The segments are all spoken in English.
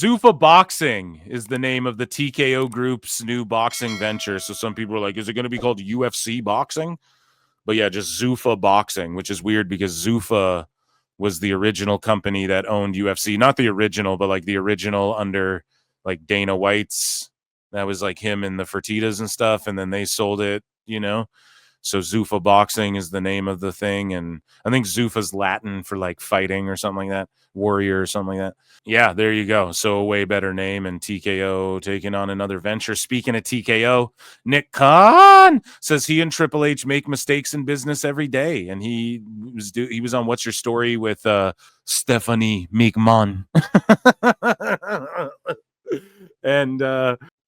Zuffa Boxing is the name of the TKO group's new boxing venture. So some people are like, is it going to be called UFC Boxing? But yeah, just Zuffa Boxing, which is weird because Zuffa was the original company that owned UFC. Not the original, but like the original under like Dana White's. That was like him and the Fertitas and stuff. And then they sold it, So Zuffa Boxing is the name of the thing. And I think Zuffa's Latin for like fighting or something like that. Warrior or something like that. Yeah, there you go. So a way better name, and TKO taking on another venture. Speaking of TKO, Nick Khan says he and Triple H make mistakes in business every day. And he was on What's Your Story with Stephanie McMahon. And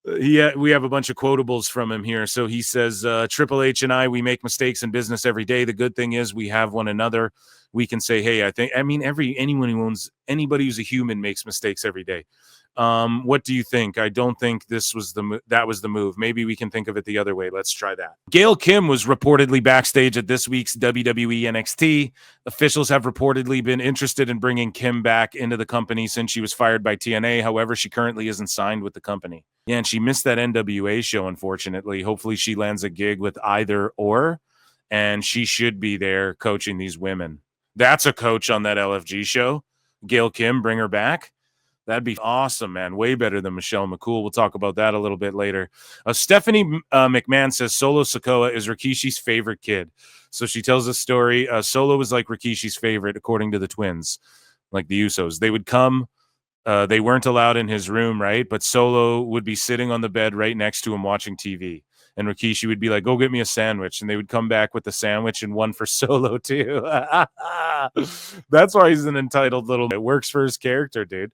we have a bunch of quotables from him here. So he says, Triple H and I, we make mistakes in business every day. The good thing is we have one another. We can say, hey, anyone who owns anybody who's a human makes mistakes every day. What do you think? I don't think that was the move. Maybe we can think of it the other way. Let's try that. Gail Kim was reportedly backstage at this week's WWE NXT. Officials have reportedly been interested in bringing Kim back into the company since she was fired by TNA. However, she currently isn't signed with the company. Yeah, and she missed that NWA show, unfortunately. Hopefully she lands a gig with either or, and she should be there coaching these women. That's a coach on that LFG show. Gail Kim, bring her back. That'd be awesome, man. Way better than Michelle McCool. We'll talk about that a little bit later. Stephanie McMahon says Solo Sikoa is Rikishi's favorite kid. So she tells a story. Solo was like Rikishi's favorite, according to the twins, like the Usos. They would come. They weren't allowed in his room, right? But Solo would be sitting on the bed right next to him watching TV. And Rikishi would be like, go get me a sandwich. And they would come back with the sandwich and one for Solo, too. That's why he's an entitled little... It works for his character, dude.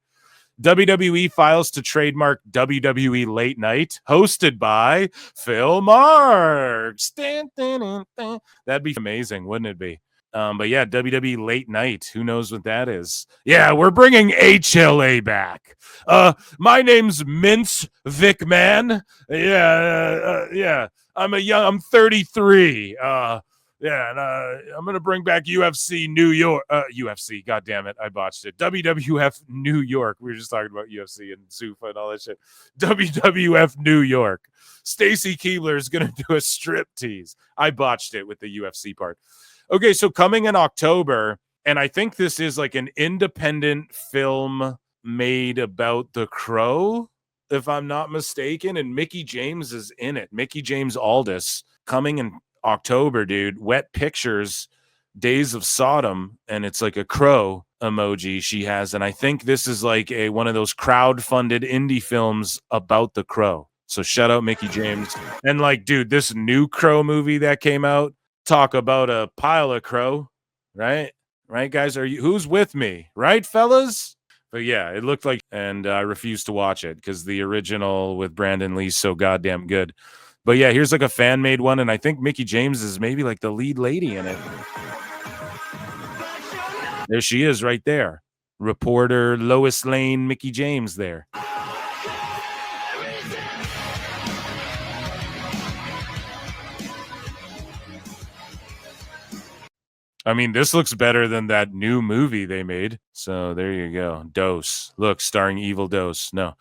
WWE files to trademark WWE Late Night, hosted by Phil Marks. That'd be amazing, wouldn't it be? But yeah, WWE Late Night. Who knows what that is? Yeah, we're bringing HLA back. My name's Vince McMahon. Yeah. I'm 33. Yeah, and I'm going to bring back UFC New York. UFC, God damn it, I botched it. WWF New York. We were just talking about UFC and Zuffa and all that shit. WWF New York. Stacy Keibler is going to do a strip tease. I botched it with the UFC part. Okay, so coming in October, and I think this is like an independent film made about the Crow, if I'm not mistaken, and Mickie James is in it. Mickie James Aldis coming in October, dude. Wet Pictures, Days of Sodom, and it's like a crow emoji she has, and I think this is like one of those crowd-funded indie films about the Crow. So shout out Mickie James. And like, dude, this new Crow movie that came out, talk about a pile of crow, right? Right, guys? Who's with me? Right, fellas? But yeah, it looked like, and I refused to watch it because the original with Brandon Lee's so goddamn good. But yeah, here's like a fan-made one, and I think Mickie James is maybe like the lead lady in it. There she is right there. Reporter Lois Lane, Mickie James there. I mean, this looks better than that new movie they made. So there you go. Dose. Look, starring Evil Dose. No.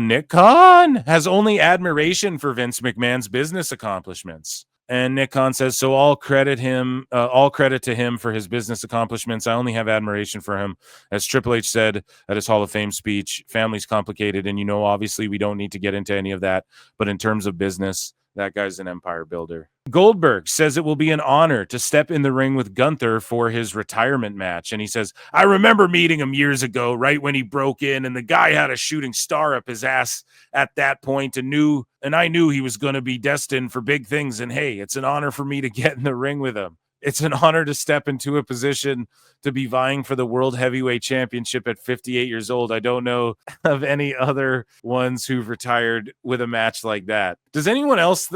Nick Khan has only admiration for Vince McMahon's business accomplishments. And Nick Khan says, so all credit to him for his business accomplishments. I only have admiration for him. As Triple H said at his Hall of Fame speech, family's complicated. And, obviously we don't need to get into any of that. But in terms of business, that guy's an empire builder. Goldberg says it will be an honor to step in the ring with Gunther for his retirement match. And he says, I remember meeting him years ago, right when he broke in, and the guy had a shooting star up his ass at that point, and I knew he was going to be destined for big things. And hey, it's an honor for me to get in the ring with him. It's an honor to step into a position to be vying for the World Heavyweight Championship at 58 years old. I don't know of any other ones who've retired with a match like that. Does anyone else...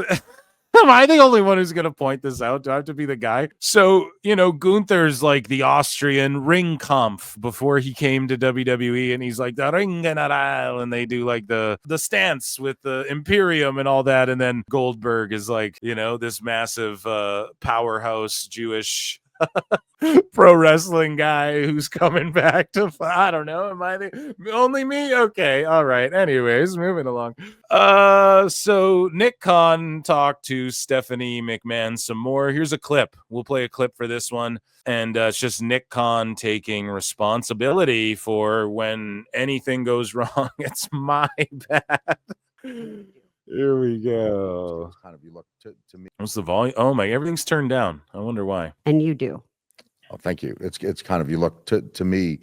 Am I the only one who's going to point this out? Do I have to be the guy? So, Gunther's like the Austrian Ringkampf before he came to WWE, and he's like the Ring General, and they do like the stance with the Imperium and all that. And then Goldberg is like, this massive powerhouse Jewish pro wrestling guy who's coming back to I don't know, am I the only me? Okay, all right, anyways, moving along. So Nick Khan talked to Stephanie McMahon some more. Here's a clip. We'll play a clip for this one, and it's just Nick Khan taking responsibility for when anything goes wrong. It's my bad. Here we go. Kind of, you look to me. What's the volume? Oh my, everything's turned down. I wonder why. And you do. Oh, thank you. It's kind of, you look to me,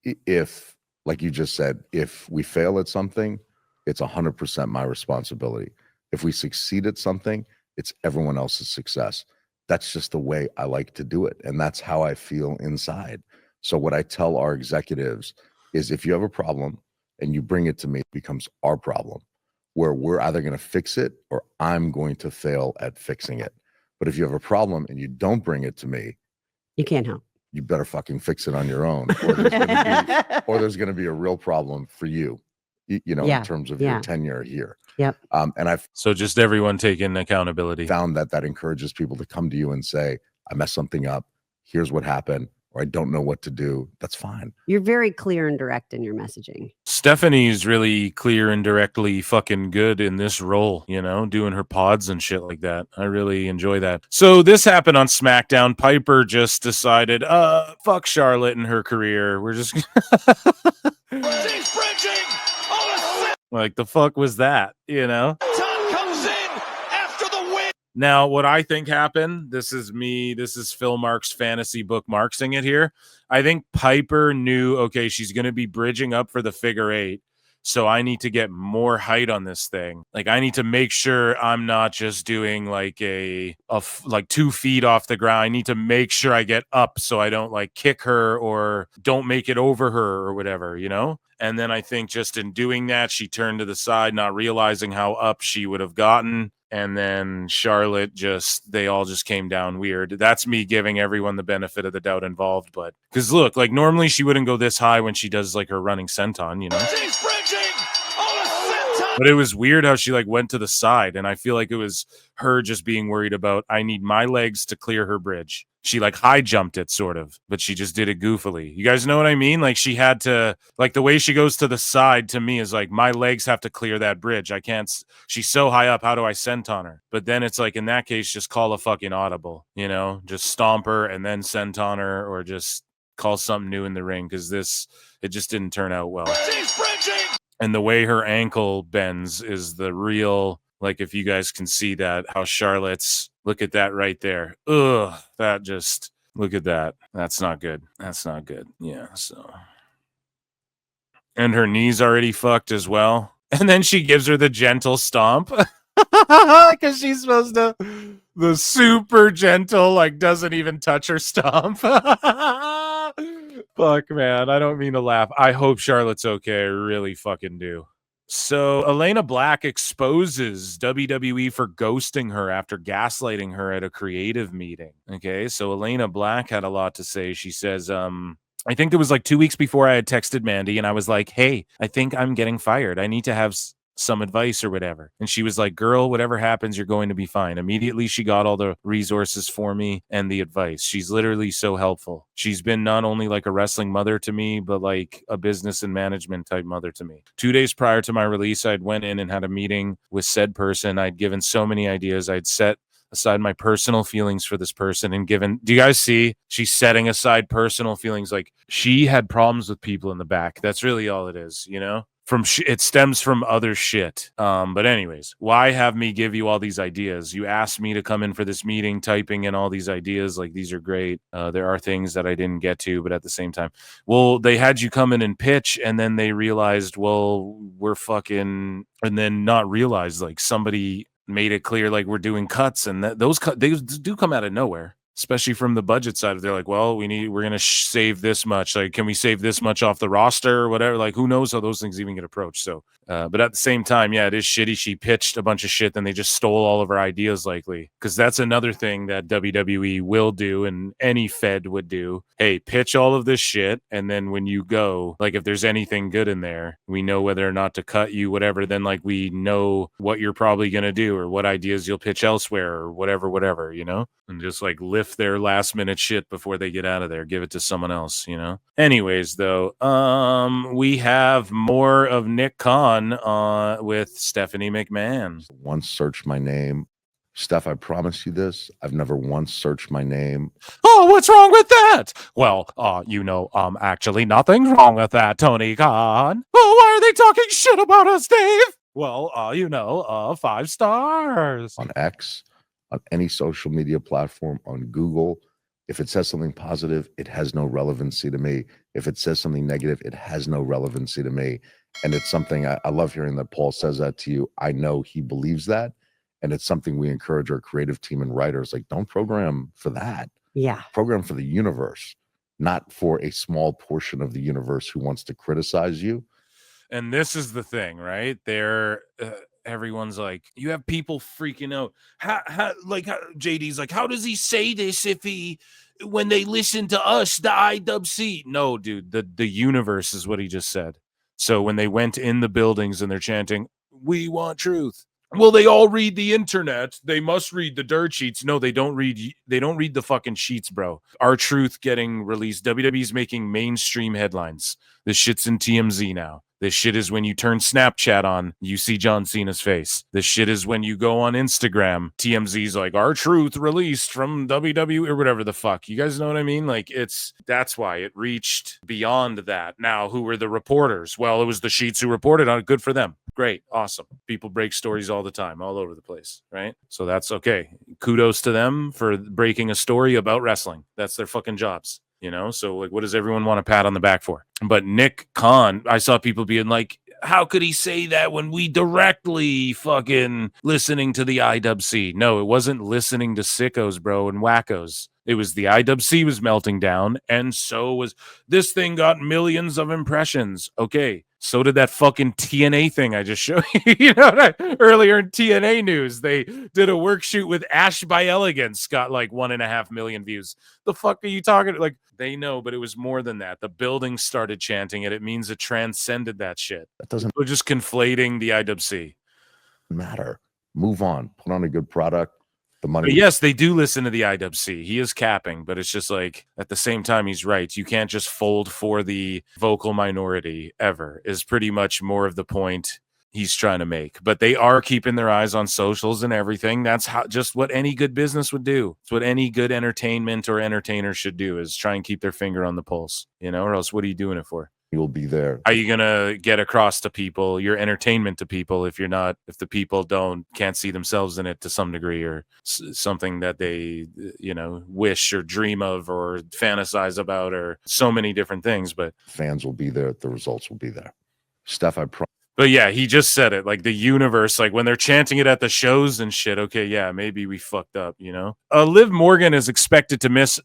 if, like you just said, if we fail at something, it's 100% my responsibility. If we succeed at something, it's everyone else's success. That's just the way I like to do it. And that's how I feel inside. So what I tell our executives is, if you have a problem and you bring it to me, it becomes our problem, where we're either going to fix it or I'm going to fail at fixing it. But if you have a problem and you don't bring it to me, you can't help. You better fucking fix it on your own, or there's going to be a real problem for you, you know, in terms of your tenure here. Yep. And I've so just everyone taking accountability. Found that encourages people to come to you and say, I messed something up. Here's what happened. Or I don't know what to do. That's fine. You're very clear and direct in your messaging. Stephanie's really clear and directly fucking good in this role, you know, doing her pods and shit like that. I really enjoy that. So this happened on SmackDown. Piper just decided, fuck Charlotte and her career. We're just like, the fuck was that, you know? Now, what I think happened, this is Phil Marks fantasy book marksing it here. I think Piper knew, okay, she's going to be bridging up for the figure eight, so I need to get more height on this thing. Like, I need to make sure I'm not just doing like like 2 feet off the ground. I need to make sure I get up so I don't like kick her or don't make it over her or whatever, you know? And then I think just in doing that, she turned to the side, not realizing how up she would have gotten. And then Charlotte they all just came down weird. That's me giving everyone the benefit of the doubt involved. But because look, like normally she wouldn't go this high when she does like her running senton, you know? But it was weird how she like went to the side. And I feel like it was her just being worried about, I need my legs to clear her bridge. She like high jumped it sort of, but she just did it goofily. You guys know what I mean? Like she had to, like the way she goes to the side to me is like, my legs have to clear that bridge. I can't, she's so high up. How do I senton her? But then it's like, in that case, just call a fucking audible, you know, just stomp her and then senton her, or just call something new in the ring. Cause it just didn't turn out well. And the way her ankle bends is the real, like, if you guys can see that, how Charlotte's, look at that right there. Ugh, that just, look at that. That's not good. That's not good. Yeah, so. And her knee's already fucked as well. And then she gives her the gentle stomp. Because she's supposed to, the super gentle, like, doesn't even touch her stomp. Fuck, man. I don't mean to laugh. I hope Charlotte's okay. I really fucking do. So Elayna Black exposes WWE for ghosting her after gaslighting her at a creative meeting. Okay, so Elayna Black had a lot to say. She says, I think it was like 2 weeks before I had texted Mandy and I was like, hey, I think I'm getting fired. I need to have some advice or whatever. And she was like, girl, whatever happens, you're going to be fine. Immediately, she got all the resources for me and the advice. She's literally so helpful. She's been not only like a wrestling mother to me, but like a business and management type mother to me. 2 days prior to my release, I'd went in and had a meeting with said person. I'd given so many ideas. I'd set aside my personal feelings for this person and given, do you guys see? She's setting aside personal feelings. Like she had problems with people in the back. That's really all it is, you know? It stems from other shit. But anyways, why have me give you all these ideas? You asked me to come in for this meeting, typing in all these ideas. Like, these are great. There are things that I didn't get to, but at the same time, well, they had you come in and pitch, and then they realized, well, we're fucking, and then not realize, like, somebody made it clear, like, we're doing cuts, and those do come out of nowhere. Especially from the budget side, they're like, well, we're going to save this much. Like, can we save this much off the roster or whatever? Like, who knows how those things even get approached. So, but at the same time, yeah, it is shitty. She pitched a bunch of shit, then they just stole all of her ideas likely. Because that's another thing that WWE will do and any Fed would do. Hey, pitch all of this shit. And then when you go, like, if there's anything good in there, we know whether or not to cut you, whatever. Then, like, we know what you're probably going to do or what ideas you'll pitch elsewhere or whatever, you know? And just, like, lift lift their last minute shit before they get out of there. Give it to someone else, you know? Anyways, though, we have more of Nick Khan with Stephanie McMahon. Once searched my name. Steph, I promise you this. I've never once searched my name. Oh, what's wrong with that? Well, actually nothing's wrong with that, Tony Khan. Oh, why are they talking shit about us, Dave? Well, 5 stars. On X, on any social media platform, on Google. If it says something positive, it has no relevancy to me. If it says something negative, it has no relevancy to me. And it's something I love hearing that Paul says that to you. I know he believes that. And it's something we encourage our creative team and writers, like, don't program for that. Yeah. Program for the universe, not for a small portion of the universe who wants to criticize you. And this is the thing, right? Everyone's like, you have people freaking out. JD's like, how does he say this when they listen to us, the IWC? No, dude, the universe is what he just said. So when they went in the buildings and they're chanting, we want truth. Well, they all read the internet. They must read the dirt sheets. No, they don't read the fucking sheets, bro. Our truth getting released. WWE's making mainstream headlines. This shit's in TMZ now. This shit is when you turn Snapchat on, you see John Cena's face. This shit is when you go on Instagram, TMZ's like, our truth released from WWE or whatever the fuck. You guys know what I mean? Like, that's why it reached beyond that. Now, who were the reporters? Well, it was the sheets who reported on it. Good for them. Great. Awesome. People break stories all the time, all over the place, right? So that's okay. Kudos to them for breaking a story about wrestling. That's their fucking jobs. You know, so like, what does everyone want a pat on the back for? But Nick Khan, I saw people being like, how could he say that when we directly fucking listening to the IWC? No, it wasn't listening to sickos, bro, and wackos. It was the IWC was melting down, and so was this thing got millions of impressions. Okay, so did that fucking TNA thing I just showed you. You know, earlier in TNA news, they did a work shoot with Ash by Elegance, got like 1.5 million views. The fuck are you talking? Like, they know, but it was more than that. The building started chanting it. It means it transcended that shit. That doesn't We're just conflating the IWC. matter. Move on. Put on a good product. The money. But yes, they do listen to the IWC. He is capping, but it's just like, at the same time, he's right. You can't just fold for the vocal minority ever, is pretty much more of the point he's trying to make. But they are keeping their eyes on socials and everything. That's just what any good business would do. It's what any good entertainment or entertainer should do, is try and keep their finger on the pulse, you know, or else what are you doing it for? You'll be there. Are you gonna get across to people your entertainment to people if the people can't see themselves in it to some degree, or something that they wish or dream of or fantasize about, or so many different things? But Fans will be there. The results will be there. Steph, I promise. But yeah, he just said it, like the universe, like when they're chanting it at the shows and shit. Okay, yeah, maybe we fucked up, you know. Liv Morgan is expected to miss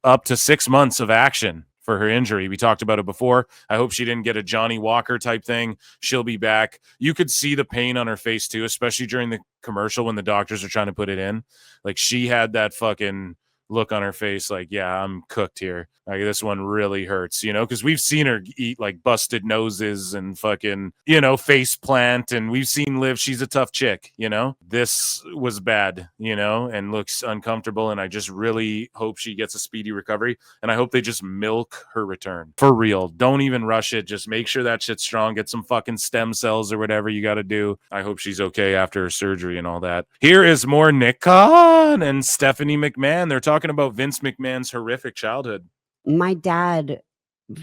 up to 6 months of action for her injury. We talked about it before. I hope she didn't get a Johnny Walker type thing. She'll be back. You could see the pain on her face too, especially during the commercial when the doctors are trying to put it in. Like, she had that fucking look on her face like, yeah, I'm cooked here. Like, this one really hurts, you know, because we've seen her eat like busted noses and fucking, face plant. And we've seen Liv. She's a tough chick, you know. This was bad, and looks uncomfortable. And I just really hope she gets a speedy recovery. And I hope they just milk her return for real. Don't even rush it. Just make sure that shit's strong. Get some fucking stem cells or whatever you got to do. I hope she's okay after her surgery and all that. Here is more Nick Khan and Stephanie McMahon. They're talking about Vince McMahon's horrific childhood. My dad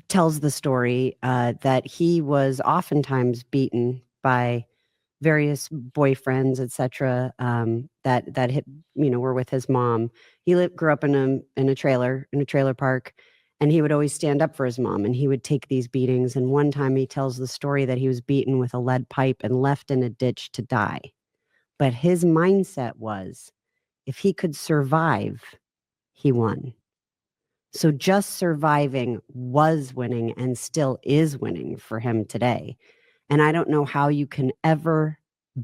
tells the story that he was oftentimes beaten by various boyfriends, etc. That hit, were with his mom. He grew up in a trailer park, and he would always stand up for his mom, and he would take these beatings. And one time he tells the story that he was beaten with a lead pipe and left in a ditch to die. But his mindset was, if he could survive, he won. So just surviving was winning and still is winning for him today. And I don't know how you can ever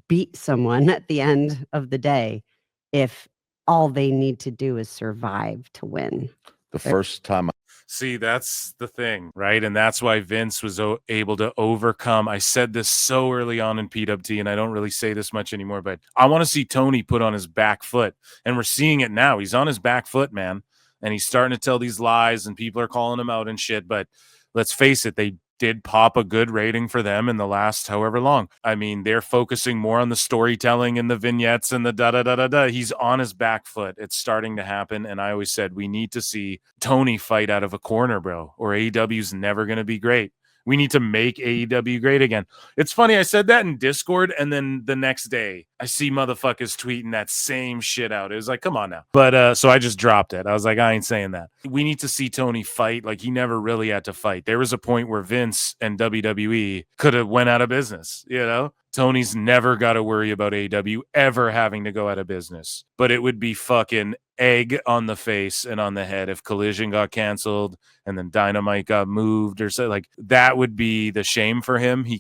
beat someone at the end of the day if all they need to do is survive to win. The first time See, that's the thing, right? And that's why Vince was able to overcome. I said this so early on in PWT, and I don't really say this much anymore, but I want to see Tony put on his back foot. And we're seeing it now. He's on his back foot, man. And he's starting to tell these lies, and people are calling him out and shit. But let's face it, they did pop a good rating for them in the last however long. I mean, they're focusing more on the storytelling and the vignettes and the da-da-da-da-da. He's on his back foot. It's starting to happen. And I always said, we need to see Tony fight out of a corner, bro, or AEW's never going to be great. We need to make AEW great again. It's funny, I said that in Discord, and then the next day, I see motherfuckers tweeting that same shit out. It was like, come on now. But so I just dropped it. I was like, I ain't saying that. We need to see Tony fight. Like, he never really had to fight. There was a point where Vince and WWE could have went out of business, you know? Tony's never got to worry about AEW ever having to go out of business. But it would be fucking egg on the face and on the head if Collision got canceled and then Dynamite got moved or so. Like, that would be the shame for him. He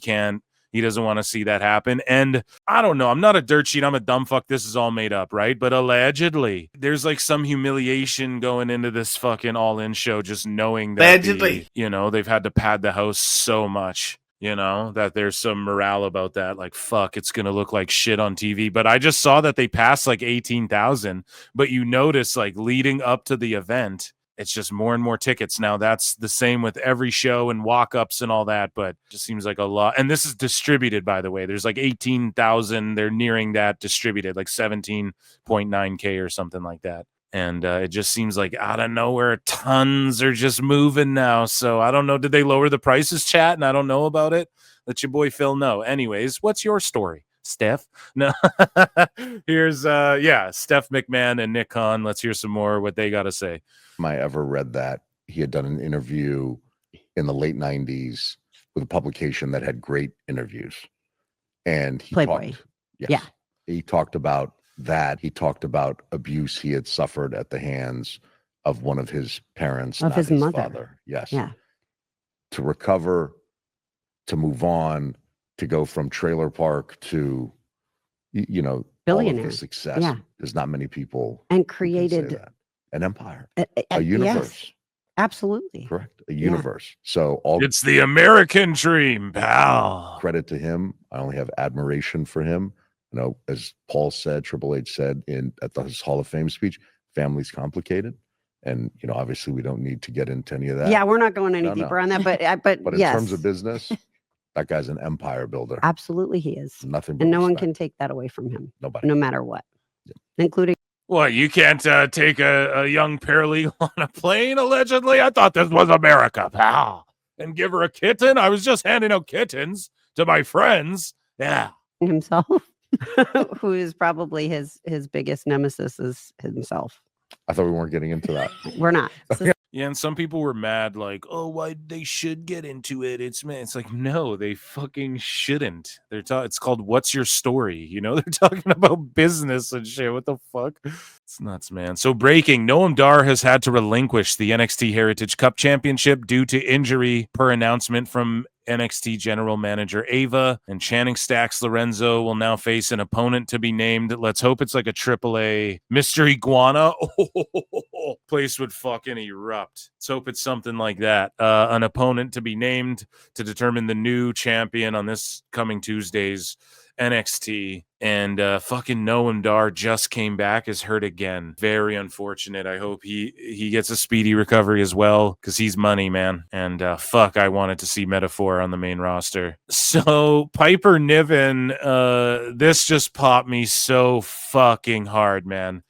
doesn't want to see that happen. And I don't know. I'm not a dirt sheet. I'm a dumb fuck. This is all made up, right? But allegedly, there's like some humiliation going into this fucking All-In show, just knowing that allegedly, they've had to pad the house so much. That there's some morale about that. Like, fuck, it's going to look like shit on TV. But I just saw that they passed like 18,000. But you notice, like, leading up to the event, it's just more and more tickets. Now, that's the same with every show and walk-ups and all that, but it just seems like a lot. And this is distributed, by the way. There's like 18,000. They're nearing that distributed, like 17.9K or something like that. And it just seems like out of nowhere, tons are just moving now. So I don't know. Did they lower the prices, chat? And I don't know about it. Let your boy Phil know. Anyways, what's your story, Steph? No, here's Steph McMahon and Nick Khan. Let's hear some more what they got to say. I ever read that he had done an interview in the late 90s with a publication that had great interviews, and he Playboy. He talked about that. He talked about abuse he had suffered at the hands of one of his parents, of not his mother. Father. Yes. Yeah. To recover, to move on, to go from trailer park to, all of billionaire the success. Yeah. There's not many people and who can say created that. An empire, a universe. Yes, absolutely. Correct. A universe. So it's the American dream, pal. Credit to him. I only have admiration for him. As Paul said, Triple H said at his Hall of Fame speech, family's complicated. And, obviously we don't need to get into any of that. Yeah, we're not going any deeper on that, but in yes. terms of business, that guy's an empire builder. Absolutely he is. Nothing but and no respect. one can take that away from him. Nobody. No matter what. Yeah. Including what, you can't take a young paralegal on a plane, allegedly? I thought this was America, pal. And give her a kitten? I was just handing out kittens to my friends. Yeah. Himself, who is probably his biggest nemesis is himself. I thought we weren't getting into that. We're not. Yeah, and some people were mad, like, oh, why they should get into it. It's like, no, they fucking shouldn't. It's called What's Your Story? They're talking about business and shit. What the fuck? It's nuts, man. So breaking, Noam Dar has had to relinquish the NXT Heritage Cup Championship due to injury per announcement from NXT General Manager Ava, and Channing Stacks Lorenzo will now face an opponent to be named. Let's hope it's like a AAA Mystery Iguana. Place would fucking erupt. Let's hope it's something like that. An opponent to be named to determine the new champion on this coming Tuesday's NXT. And fucking Noam Dar just came back, is hurt again. Very unfortunate. I hope he gets a speedy recovery as well, because he's money, man. And I wanted to see Metaphor on the main roster. So Piper Niven, this just popped me so fucking hard, man.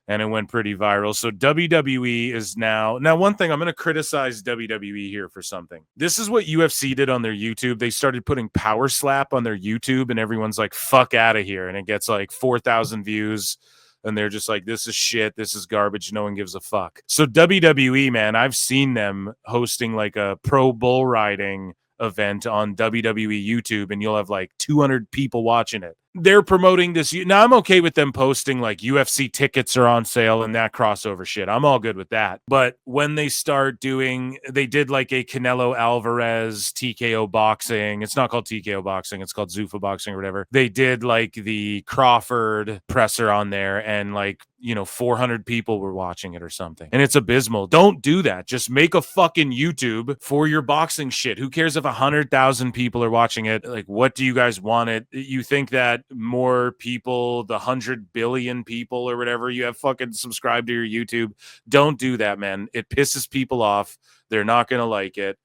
And it went pretty viral. So WWE is now one thing, I'm going to criticize WWE here for something. This is what UFC did on their YouTube. They started putting Power Slap on their YouTube, and everyone's like, fuck out of here. And it gets like 4,000 views. And they're just like, this is shit. This is garbage. No one gives a fuck. So WWE, man, I've seen them hosting like a pro bull riding event on WWE YouTube, and you'll have like 200 people watching it. they're promoting this. Now, I'm okay with them posting like UFC tickets are on sale and that crossover shit. I'm all good with that. But when they start doing, they did like a Canelo Alvarez TKO boxing. It's not called TKO boxing. It's called Zuffa boxing or whatever. They did like the Crawford presser on there, and like, 400 people were watching it or something. And it's abysmal. Don't do that. Just make a fucking YouTube for your boxing shit. Who cares if 100,000 people are watching it? Like, what do you guys want it? You think that more people, the 100 billion people or whatever you have fucking subscribed to your YouTube? Don't do that, man. It pisses people off. They're not going to like it.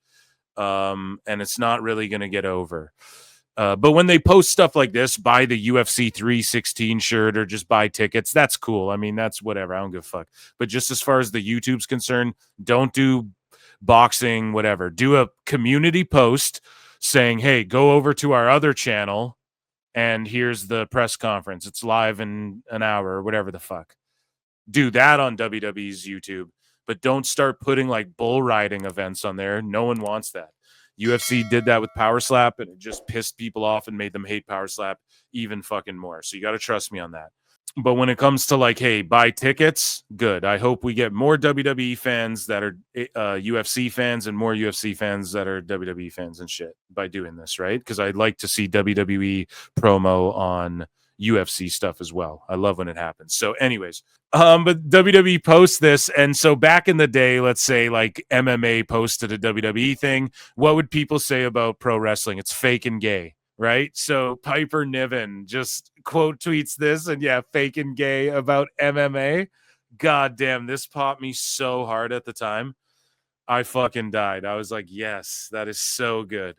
And it's not really going to get over. But when they post stuff like this, buy the UFC 316 shirt or just buy tickets, that's cool. I mean, that's whatever. I don't give a fuck. But just as far as the YouTube's concerned, don't do boxing, whatever. Do a community post saying, hey, go over to our other channel and here's the press conference. It's live in an hour or whatever the fuck. Do that on WWE's YouTube. But don't start putting like bull riding events on there. No one wants that. UFC did that with Power Slap, and it just pissed people off and made them hate Power Slap even fucking more. So you got to trust me on that. But when it comes to like, hey, buy tickets, good. I hope we get more WWE fans that are UFC fans and more UFC fans that are WWE fans and shit by doing this, right? Because I'd like to see WWE promo on UFC stuff as well. I love when it happens. So anyways, but WWE posts this. And so back in the day, let's say like MMA posted a WWE thing. What would people say about pro wrestling? It's fake and gay, right? So Piper Niven just quote tweets this, and yeah, fake and gay about MMA. God damn, this popped me so hard at the time. I fucking died. I was like, yes, that is so good.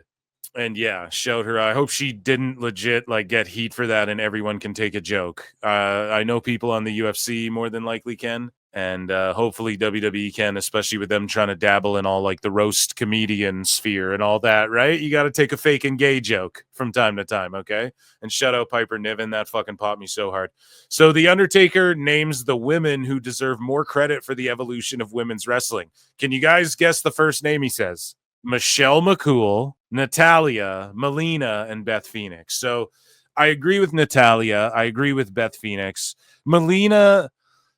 And yeah, showed her. I hope she didn't legit like get heat for that and everyone can take a joke. I know people on the UFC more than likely can. And hopefully WWE can, especially with them trying to dabble in all like the roast comedian sphere and all that, right? You got to take a fake and gay joke from time to time, okay? And shout out Piper Niven. That fucking popped me so hard. So the Undertaker names the women who deserve more credit for the evolution of women's wrestling. Can you guys guess the first name he says? Michelle McCool, Natalya, Melina, and Beth Phoenix. So I agree with Natalya. I agree with Beth Phoenix. Melina,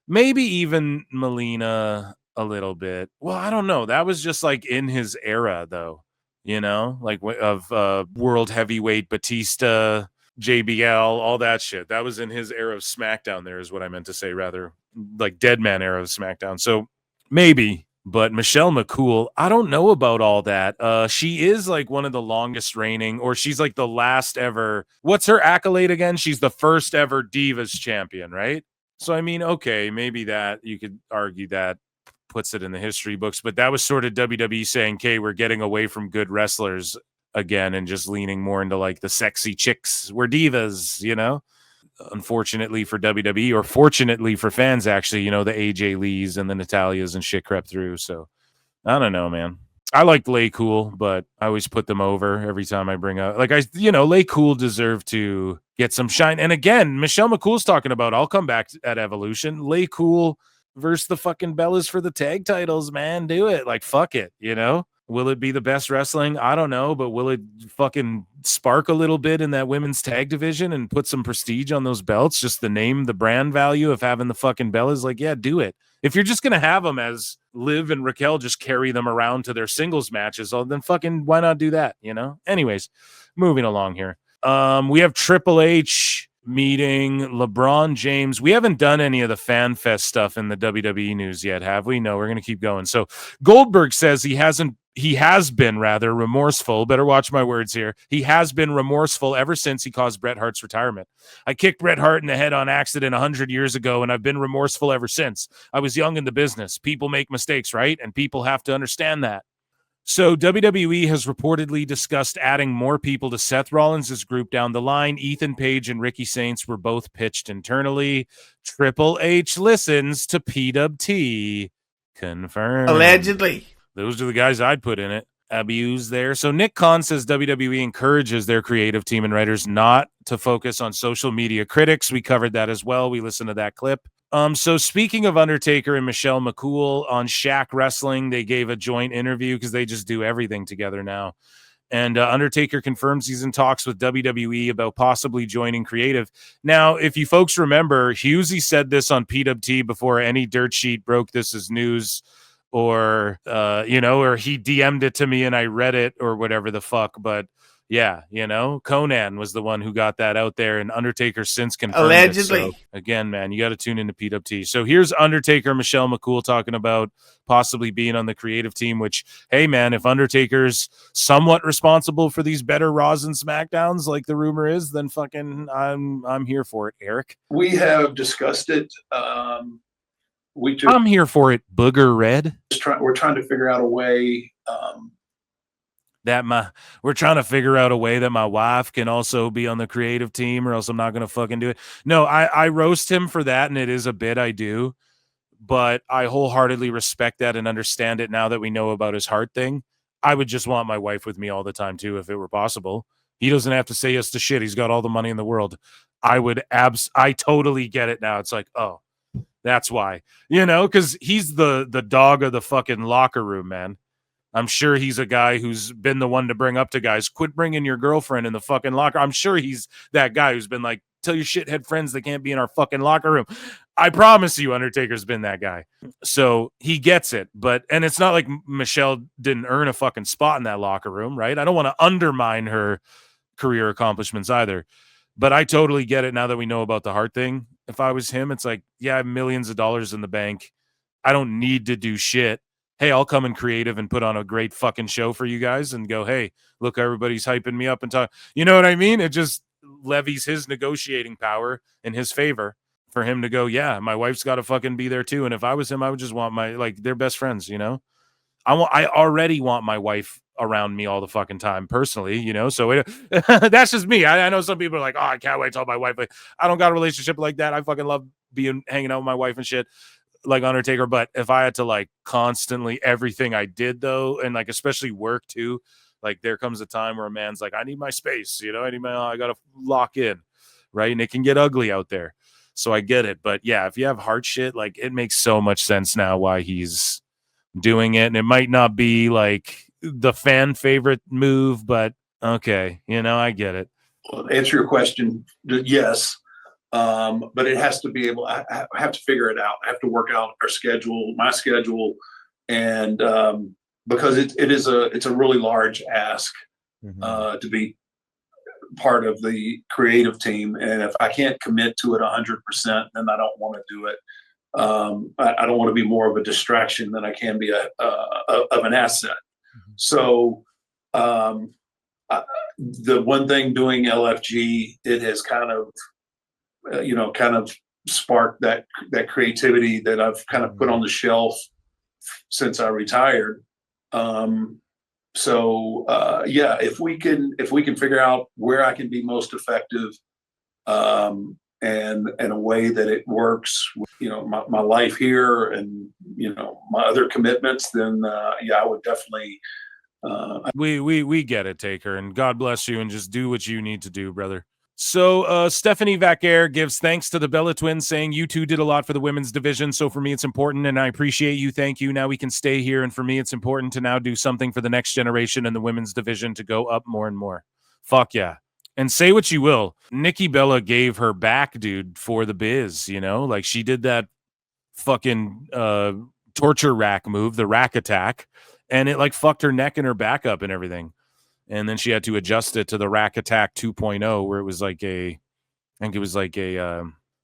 maybe even Melina a little bit. Well, I don't know. That was just like in his era, though, like of world heavyweight Batista, JBL, all that shit. That was in his era of SmackDown. There is what I meant to say, rather like Deadman era of SmackDown. So maybe. But Michelle McCool, I don't know about all that. She is like one of the longest reigning, or she's like the last ever. What's her accolade again? She's the first ever Divas champion, right? So, I mean, okay, maybe that you could argue that puts it in the history books, but that was sort of WWE saying, okay, we're getting away from good wrestlers again and just leaning more into like the sexy chicks. We're divas, Unfortunately for WWE, or fortunately for fans, actually, the AJ Lees and the Natalyas and shit crept through. So I don't know, man. I liked Lay Cool, but I always put them over every time I bring up. Like Lay Cool deserved to get some shine. And again, Michelle McCool's talking about, I'll come back at Evolution. Lay Cool versus the fucking Bellas for the tag titles, man. Do it. Like, fuck it, Will it be the best wrestling? I don't know, but will it fucking spark a little bit in that women's tag division and put some prestige on those belts? Just the name, the brand value of having the fucking Bellas, like, yeah, do it. If you're just going to have them as Liv and Raquel just carry them around to their singles matches, then fucking why not do that, Anyways, moving along here. We have Triple H meeting LeBron James. We haven't done any of the Fan Fest stuff in the WWE news yet, have we? No, we're going to keep going. So Goldberg says he has been remorseful. Better watch my words here. He has been remorseful ever since he caused Bret Hart's retirement. I kicked Bret Hart in the head on accident 100 years ago, and I've been remorseful ever since. I was young in the business. People make mistakes, right? And people have to understand that. So WWE has reportedly discussed adding more people to Seth Rollins' group down the line. Ethan Page and Ricky Saints were both pitched internally. Triple H listens to PWT. Confirmed. Allegedly. Those are the guys I'd put in it. Abuse there. So Nick Khan says WWE encourages their creative team and writers not to focus on social media critics. We covered that as well. We listened to that clip. So speaking of Undertaker and Michelle McCool on Shaq Wrestling, they gave a joint interview because they just do everything together now. And Undertaker confirms he's in talks with WWE about possibly joining creative. Now, if you folks remember, Hughesy said this on PWT before any dirt sheet broke this as news, or or he DM'd it to me and I read it or whatever the fuck. But yeah, Conan was the one who got that out there, and Undertaker since confirmed allegedly. It. So, again, man, you got to tune into PWT. So here's Undertaker, Michelle McCool talking about possibly being on the creative team, which, hey, man, if Undertaker's somewhat responsible for these better Raws and SmackDowns, like the rumor is, then fucking I'm here for it, Eric. We have discussed it. I'm here for it, Booger Red. We're trying to figure out a way we're trying to figure out a way that my wife can also be on the creative team, or else I'm not going to fucking do it. No, I roast him for that, and it is a bit I do, but I wholeheartedly respect that and understand it now that we know about his Hart thing. I would just want my wife with me all the time too, if it were possible. He doesn't have to say yes to shit. He's got all the money in the world. I totally get it now. It's like, oh, that's why, because he's the dog of the fucking locker room, man. I'm sure he's a guy who's been the one to bring up to guys, quit bringing your girlfriend in the fucking locker. I'm sure he's that guy who's been like, tell your shithead friends they can't be in our fucking locker room. I promise you, Undertaker's been that guy. So he gets it. And it's not like Michelle didn't earn a fucking spot in that locker room, right? I don't want to undermine her career accomplishments either. But I totally get it now that we know about the Hart thing. If I was him, it's like, yeah, I have millions of dollars in the bank. I don't need to do shit. Hey, I'll come in creative and put on a great fucking show for you guys and go, hey, look, everybody's hyping me up and talk. You know what I mean? It just levies his negotiating power in his favor for him to go, yeah, my wife's got to fucking be there too. And if I was him, I would just want they're best friends, I already want my wife around me all the fucking time personally, so that's just me. I know some people are like, oh, I can't wait till my wife. I don't got a relationship like that. I fucking love hanging out with my wife and shit, like Undertaker. But if I had to constantly everything I did though, and especially work too, there comes a time where a man's like, I need my space, I gotta lock in, right? And it can get ugly out there. So I get it. But yeah, if you have Hart shit, it makes so much sense now why he's doing it. And it might not be the fan favorite move, but okay, I get it. Well, answer your question, yes. But it has to be I have to figure it out. I have to work out my schedule, and because it's a really large ask to be part of the creative team. And if I can't commit to it 100%, then I don't want to do it. I don't want to be more of a distraction than I can be of an asset. So the one thing doing LFG, it has kind of sparked that creativity that I've kind of put on the shelf since I retired. If we can figure out where I can be most effective, and in a way that it works, my life here and my other commitments, then I would definitely. We get it, Taker, and God bless you, and just do what you need to do, brother. So Stephanie Vaquer gives thanks to the Bella Twins, saying, you two did a lot for the women's division. So for me, it's important and I appreciate you. Thank you. Now we can stay here. And for me, it's important to now do something for the next generation and the women's division to go up more and more. Fuck yeah. And say what you will, Nikki Bella gave her back, dude, for the biz, she did that fucking torture rack move, the rack attack, and it fucked her neck and her back up and everything. And then she had to adjust it to the Rack Attack 2.0, where it was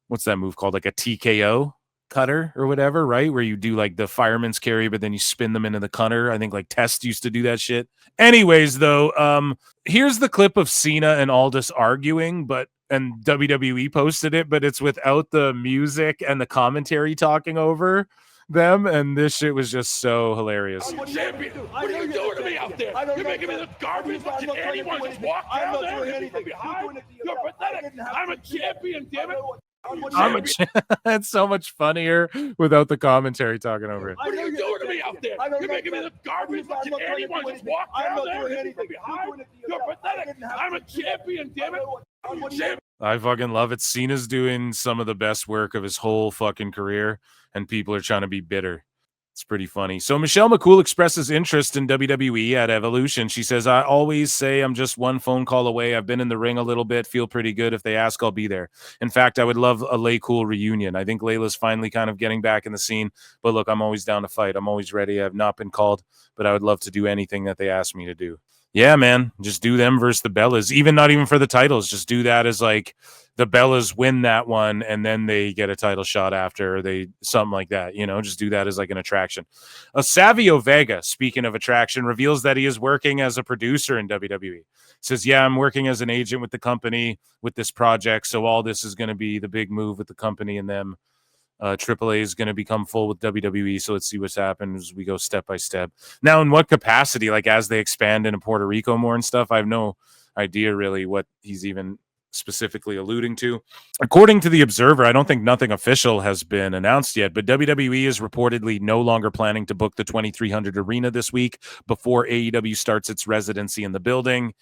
what's that move called? Like a TKO cutter or whatever, right? Where you do the fireman's carry, but then you spin them into the cutter. I think Test used to do that shit. Anyways, though, here's the clip of Cena and Aldis arguing, and WWE posted it, but it's without the music and the commentary talking over them, and this shit was just so hilarious. I'm a champion. What are you doing to me out there? You're making me look garbage. Watching anyone just walk down there from behind. You're pathetic. I'm a champion, damn it. It's so much funnier without the commentary talking over it. What are you doing to me out there? You're making me look garbage. Watching anyone just walk down there from behind. You're pathetic. I'm a champion, damn it. I fucking love it. Cena's doing some of the best work of his whole fucking career, and people are trying to be bitter. It's pretty funny. So Michelle McCool expresses interest in WWE at Evolution. She says, I always say I'm just one phone call away. I've been in the ring a little bit, feel pretty good. If they ask, I'll be there. In fact, I would love a Laycool reunion. I think Layla's finally kind of getting back in the scene. But look, I'm always down to fight. I'm always ready. I've not been called, but I would love to do anything that they ask me to do. Yeah, man. Just do them versus the Bellas. Not even for the titles. Just do that as like the Bellas win that one and then they get a title shot after, something like that, just do that as like an attraction. Savio Vega, speaking of attraction, reveals that he is working as a producer in WWE. Says, yeah, I'm working as an agent with the company with this project. So all this is going to be the big move with the company and them. AAA is going to become full with WWE. So let's see what's happened as we go step by step. Now, in what capacity, like as they expand into Puerto Rico more and stuff, I have no idea really what he's even specifically alluding to. According to The Observer, I don't think nothing official has been announced yet, but WWE is reportedly no longer planning to book the 2300 arena this week before AEW starts its residency in the building.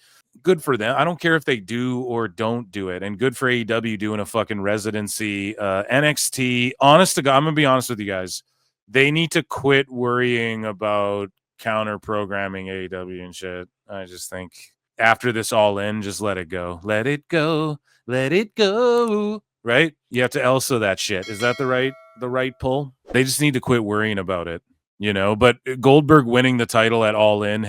Good for them. I don't care if they do or don't do it. And good for AEW doing a fucking residency. NXT, honest to God, I'm going to be honest with you guys. They need to quit worrying about counter programming AEW and shit. I just think after this all in, just let it go. Let it go. Let it go. Right? You have to Elsa that shit. Is that the right pull? They just need to quit worrying about it, But Goldberg winning the title at All In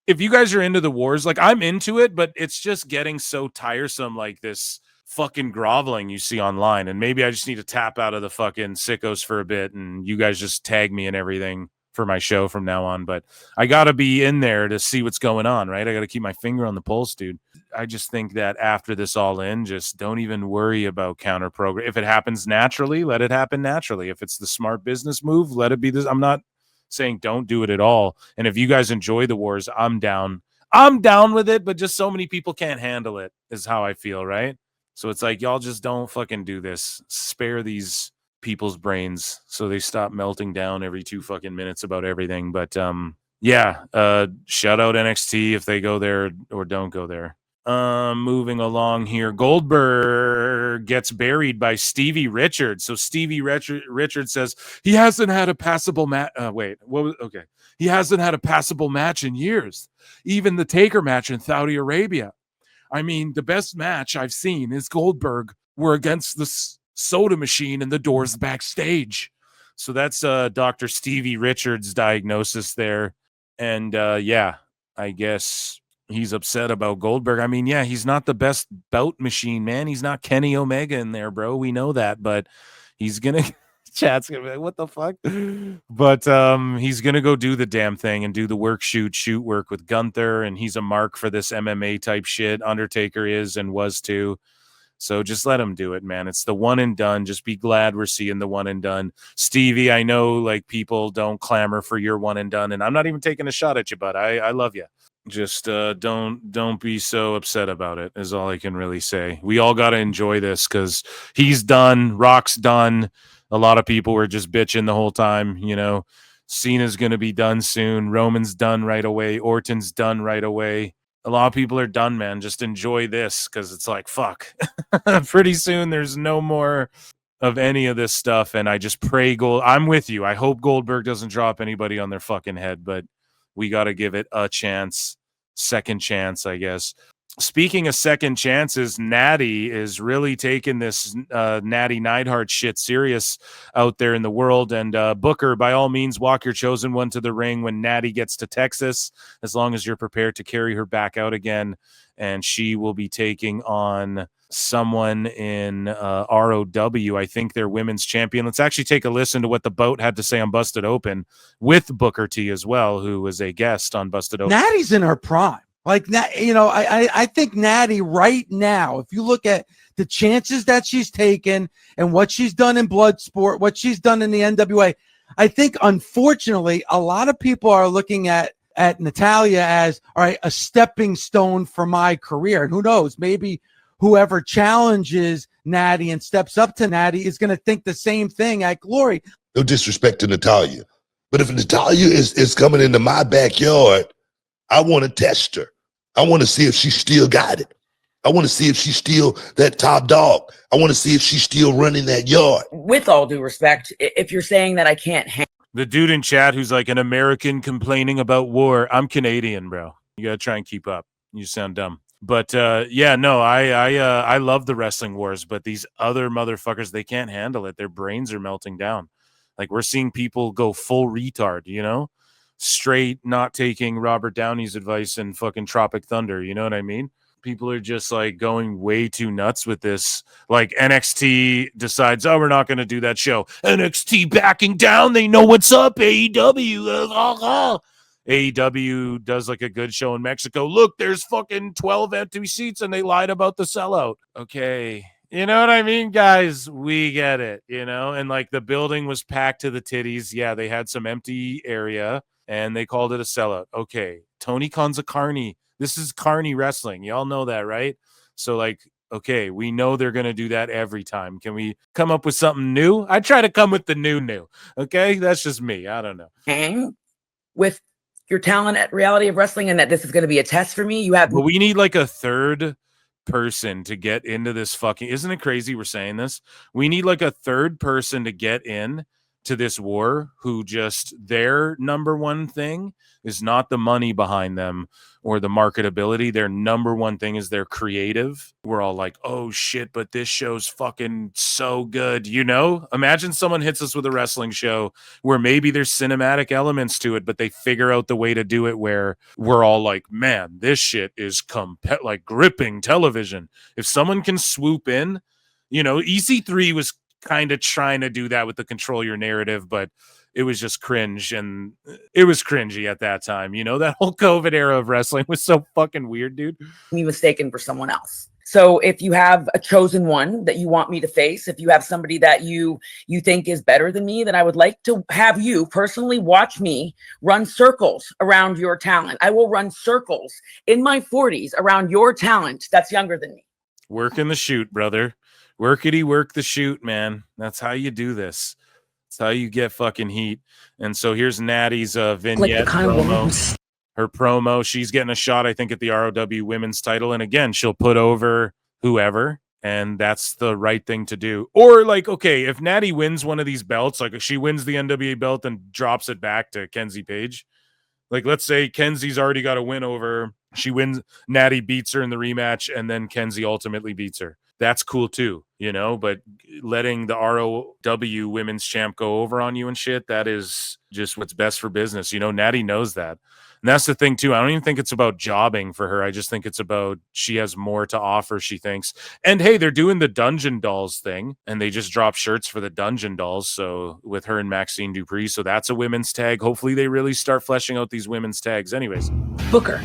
if you guys are into the wars, like I'm into it, but it's just getting so tiresome, like this fucking groveling you see online. And maybe I just need to tap out of the fucking sickos for a bit and you guys just tag me and everything for my show from now on. But I got to be in there to see what's going on, right? I got to keep my finger on the pulse, dude. I just think that after this all in, just don't even worry about counter program. If it happens naturally, let it happen naturally. If it's the smart business move, let it be this. I'm not saying don't do it at all. And if you guys enjoy the wars, I'm down with it, but just so many people can't handle it is how I feel, right? So it's like, y'all just don't fucking do this. Spare these people's brains so they stop melting down every 2 fucking minutes about everything. But shout out NXT if they go there or don't go there. Moving along here, Goldberg gets buried by Stevie Richards. So Stevie Richards says he hasn't had a passable match. He hasn't had a passable match in years. Even the Taker match in Saudi Arabia. I mean, the best match I've seen is Goldberg were against the soda machine and the doors backstage. So that's Dr. Stevie Richards' diagnosis there. And I guess he's upset about Goldberg. I mean, yeah, he's not the best bout machine, man. He's not Kenny Omega in there, bro. We know that, but he's going to chat's going to be like, what the fuck? But he's going to go do the damn thing and do the shoot work with Gunther. And he's a mark for this MMA type shit. Undertaker is and was too. So just let him do it, man. It's the one and done. Just be glad we're seeing the one and done. Stevie, I know like people don't clamor for your one and done, and I'm not even taking a shot at you, but I love you. Just don't be so upset about it is all I can really say. We all got to enjoy this because he's done. Rock's done. A lot of people were just bitching the whole time, Cena's going to be done soon. Roman's done right away. Orton's done right away. A lot of people are done, man. Just enjoy this because it's like, fuck. Pretty soon there's no more of any of this stuff. And I just pray I'm with you. I hope Goldberg doesn't drop anybody on their fucking head, but we got to give it a chance. Second chance, I guess. Speaking of second chances, Nattie is really taking this Nattie Neidhart shit serious out there in the world. And Booker, by all means, walk your chosen one to the ring when Nattie gets to Texas, as long as you're prepared to carry her back out again. And she will be taking on someone in ROW. I think they're women's champion. Let's actually take a listen to what the Boat had to say on Busted Open with Booker T as well, who was a guest on Busted Open. Nattie's in her prime. Like that, I think Nattie right now, if you look at the chances that she's taken and what she's done in Bloodsport, what she's done in the NWA, I think unfortunately a lot of people are looking at Natalya as, all right, a stepping stone for my career. And who knows, maybe whoever challenges Nattie and steps up to Nattie is going to think the same thing at Glory. No disrespect to Natalya, but if Natalya is coming into my backyard, I want to test her. I want to see if she still got it. I want to see if she's still that top dog. I want to see if she's still running that yard. With all due respect, if you're saying that I can't The dude in chat who's like an American complaining about war. I'm Canadian, bro. You gotta try and keep up. You sound dumb. But yeah, no, I love the wrestling wars, but these other motherfuckers, they can't handle it. Their brains are melting down. Like we're seeing people go full retard, you know? Straight not taking Robert Downey's advice and fucking Tropic Thunder, you know what I mean? People are just like going way too nuts with this. Like NXT decides, oh, we're not going to do that show. NXT backing down. They know what's up. AEW. AEW does like a good show in Mexico. Look, there's fucking 12 empty seats and they lied about the sellout. Okay. You know what I mean, guys? We get it, you know? And like the building was packed to the titties. Yeah, they had some empty area and they called it a sellout. Okay. Tony Khan's a carny. This is carny wrestling. Y'all know that, right? So like, okay, we know they're going to do that every time. Can we come up with something new? I try to come with the new. Okay? That's just me. I don't know. Hang with your talent at Reality of Wrestling and that this is going to be a test for me. You have. But we need like a third person to get into this fucking. Isn't it crazy we're saying this? We need like a third person to get in to this war who just their number one thing is not the money behind them or the marketability. Their number one thing is they're creative. We're all like, oh shit, but this show's fucking so good, you know? Imagine someone hits us with a wrestling show where maybe there's cinematic elements to it, but they figure out the way to do it where we're all like, man, this shit is like gripping television. If someone can swoop in, you know, EC3 was kind of trying to do that with the control your narrative, but it was just cringe, and it was cringy at that time. You know, that whole COVID era of wrestling was so fucking weird, dude. Me mistaken for someone else. So if you have a chosen one that you want me to face, if you have somebody that you think is better than me, then I would like to have you personally watch me run circles around your talent. I will run circles in my 40s around your talent that's younger than me. Working the shoot, brother. Workity work the shoot, man. That's how you do this. That's how you get fucking heat. And so here's Nattie's vignette promo. Her promo. She's getting a shot, I think, at the ROW women's title. And again, she'll put over whoever. And that's the right thing to do. Or like, okay, if Nattie wins one of these belts, like if she wins the NWA belt and drops it back to Kenzie Page. Like, let's say Kenzie's already got a win over. She wins. Nattie beats her in the rematch. And then Kenzie ultimately beats her. That's cool too, you know, but letting the ROW women's champ go over on you and shit, that is just what's best for business. You know, Nattie knows that. And that's the thing too. I don't even think it's about jobbing for her. I just think it's about she has more to offer, she thinks. And hey, they're doing the Dungeon Dolls thing and they just dropped shirts for the Dungeon Dolls. So with her and Maxine Dupree. So that's a women's tag. Hopefully they really start fleshing out these women's tags. Anyways. Booker.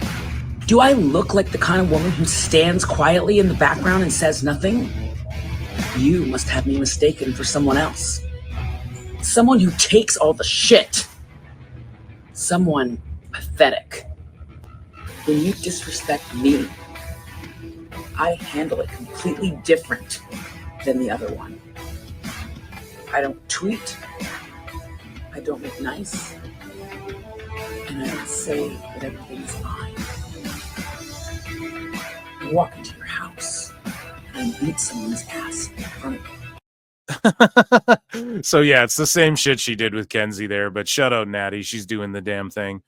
Do I look like the kind of woman who stands quietly in the background and says nothing? You must have me mistaken for someone else. Someone who takes all the shit. Someone pathetic. When you disrespect me, I handle it completely different than the other one. I don't tweet. I don't look nice. And I don't say that everything's fine. I walk into your house and I beat someone's ass in front of you. So yeah, it's the same shit she did with Kenzie there, but shout out Nattie, she's doing the damn thing.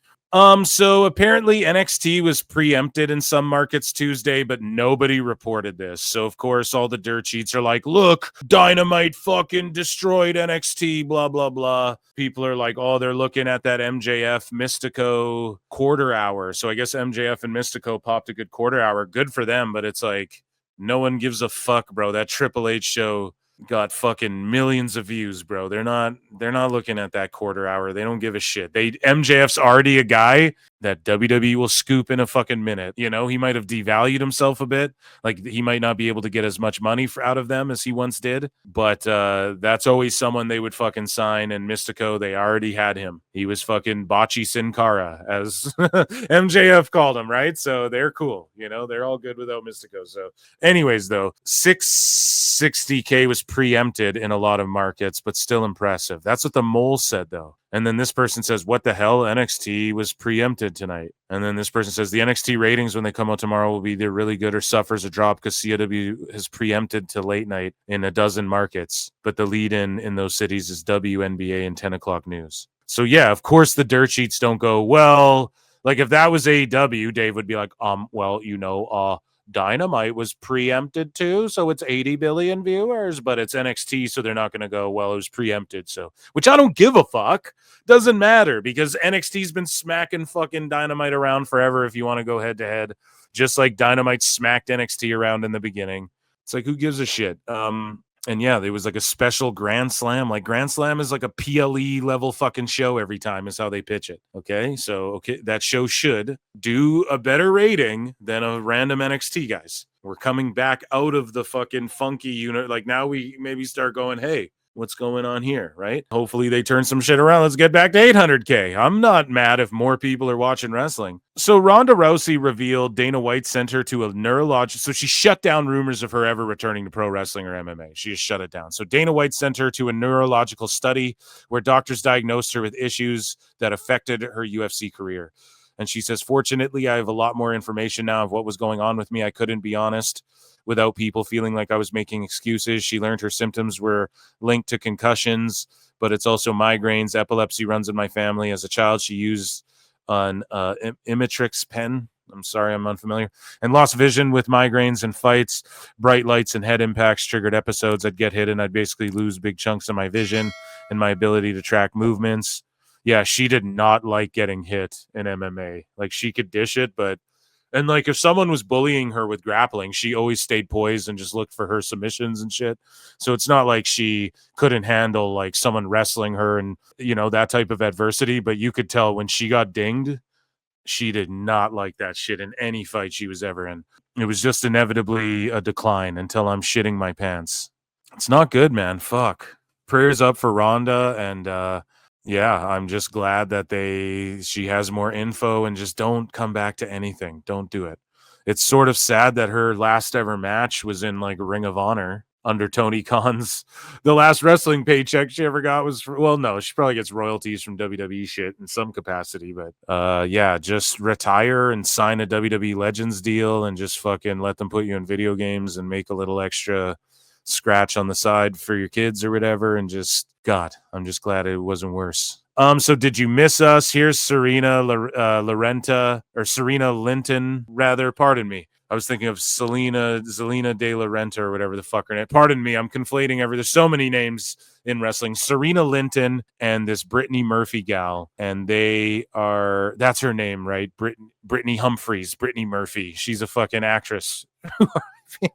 So apparently NXT was preempted in some markets Tuesday, but nobody reported this. So of course all the dirt sheets are like, look, Dynamite fucking destroyed NXT, blah, blah, blah. People are like, oh, they're looking at that MJF Mystico quarter hour. So I guess MJF and Mystico popped a good quarter hour. Good for them, but it's like, no one gives a fuck, bro. That Triple H show got fucking millions of views, bro. They're not looking at that quarter hour. They don't give a shit. MJF's already a guy that WWE will scoop in a fucking minute. You know, he might have devalued himself a bit. Like he might not be able to get as much money out of them as he once did, but that's always someone they would fucking sign. And Mystico, they already had him. He was fucking Bocce Sin Cara, as MJF called him, right? So they're cool. You know, they're all good without Mystico. So anyways, though, 660K was preempted in a lot of markets, but still impressive. That's what the Mole said, though. And then this person says, what the hell? NXT was preempted tonight. And then this person says, the NXT ratings when they come out tomorrow will be either really good or suffers a drop because CW has preempted to late night in a dozen markets. But the lead in those cities is WNBA and 10 o'clock news. So yeah, of course the dirt sheets don't go well. Like if that was AEW, Dave would be like, well, Dynamite was preempted too, so it's 80 billion viewers, but it's NXT, so they're not going to go, well, it was preempted, so, which I don't give a fuck. Doesn't matter, because NXT's been smacking fucking Dynamite around forever if you want to go head to head, just like Dynamite smacked NXT around in the beginning. It's like, who gives a shit? And yeah, there was like a special Grand Slam. Like Grand Slam is like a PLE level fucking show every time is how they pitch it. Okay. So, okay, that show should do a better rating than a random NXT, guys. We're coming back out of the fucking funky unit. Like now we maybe start going, hey, what's going on here, right? Hopefully they turn some shit around. Let's get back to 800K. I'm not mad if more people are watching wrestling. So Ronda Rousey revealed Dana White sent her to a neurological. So she shut down rumors of her ever returning to pro wrestling or MMA. She just shut it down. So Dana White sent her to a neurological study where doctors diagnosed her with issues that affected her UFC career. And she says, fortunately, I have a lot more information now of what was going on with me. I couldn't be honest without people feeling like I was making excuses. She learned her symptoms were linked to concussions, but it's also migraines. Epilepsy runs in my family. As a child, she used an Imitrix pen. I'm sorry, I'm unfamiliar. And lost vision with migraines and fights. Bright lights and head impacts triggered episodes. I'd get hit and I'd basically lose big chunks of my vision and my ability to track movements. Yeah, she did not like getting hit in MMA. Like she could dish it, but and like if someone was bullying her with grappling, she always stayed poised and just looked for her submissions and shit. So it's not like she couldn't handle like someone wrestling her and that type of adversity, but you could tell when she got dinged, she did not like that shit in any fight she was ever in. It was just inevitably a decline until I'm shitting my pants. It's not good, man. Fuck. Prayers up for Ronda and yeah, I'm just glad that she has more info and just don't come back to anything. Don't do it. It's sort of sad that her last ever match was in like Ring of Honor under Tony Khan's. The last wrestling paycheck she ever got was no, she probably gets royalties from WWE shit in some capacity, but yeah, just retire and sign a WWE Legends deal and just fucking let them put you in video games and make a little extra scratch on the side for your kids or whatever, and just God, I'm just glad it wasn't worse. So did you miss us? Here's Serena Lorenta, or Serena Linton, rather. Pardon me. I was thinking of Zelina de la Renta or whatever the fuck her name. Pardon me, I'm conflating there's so many names in wrestling. Serena Linton and this Brittany Murphy gal, and that's her name, right? Brittany Humphreys, Brittany Murphy. She's a fucking actress.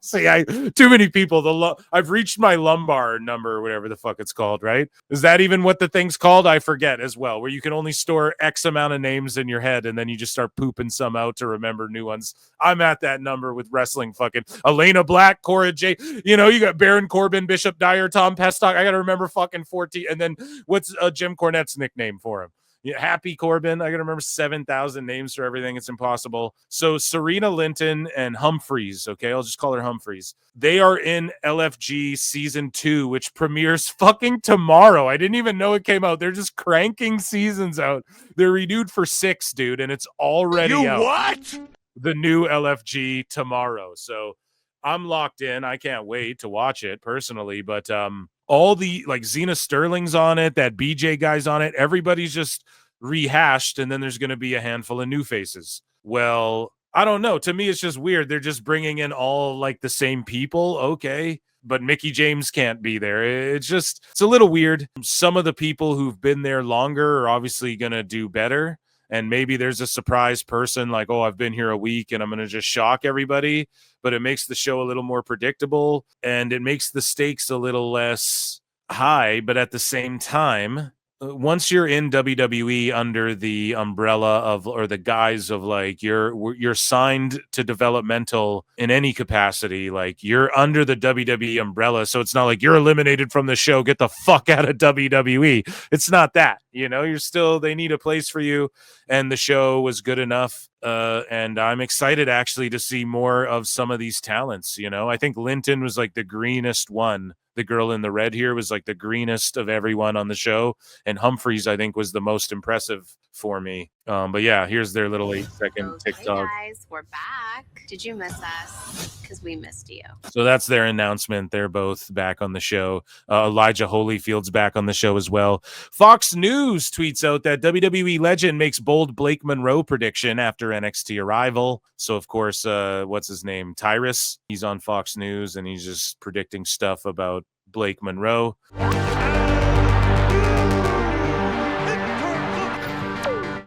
See, too many people. I've reached my lumbar number or whatever the fuck it's called, right? Is that even what the thing's called? I forget as well, where you can only store X amount of names in your head and then you just start pooping some out to remember new ones. I'm at that number with wrestling. Fucking Elayna Black, Cora J. You got Baron Corbin, Bishop Dyer, Tom Pestock. I got to remember fucking 14. And then what's Jim Cornette's nickname for him? Yeah, Happy Corbin. I gotta remember 7,000 names for everything. It's impossible. So Serena Linton and Humphreys, okay, I'll just call her Humphreys. They are in LFG season 2, which premieres fucking tomorrow. I didn't even know it came out. They're just cranking seasons out. They're renewed for 6, dude, and it's already out. What? The new LFG tomorrow. So I'm locked in. I can't wait to watch it personally, but all the like Xena Sterling's on it, that BJ guy's on it. Everybody's just rehashed, and then there's going to be a handful of new faces. Well, I don't know. To me, it's just weird. They're just bringing in all like the same people. Okay. But Mickie James can't be there. It's a little weird. Some of the people who've been there longer are obviously going to do better. And maybe there's a surprise person like, oh, I've been here a week and I'm going to just shock everybody. But it makes the show a little more predictable and it makes the stakes a little less high. But at the same time, once you're in WWE under the umbrella of, or the guise of like, you're signed to developmental in any capacity, like you're under the WWE umbrella. So it's not like you're eliminated from the show, get the fuck out of WWE. It's not that, you're still, they need a place for you. And the show was good enough. And I'm excited actually to see more of some of these talents. I think Linton was like the greenest one. The girl in the red here was like the greenest of everyone on the show. And Humphreys, I think, was the most impressive for me. But yeah, here's their little 8-second TikTok. Hey guys, we're back. Did you miss us? Because we missed you. So that's their announcement. They're both back on the show. Elijah Holyfield's back on the show as well. Fox News tweets out that WWE legend makes bold Blake Monroe prediction after NXT arrival. So, of course, what's his name? Tyrus. He's on Fox News, and he's just predicting stuff about Blake Monroe.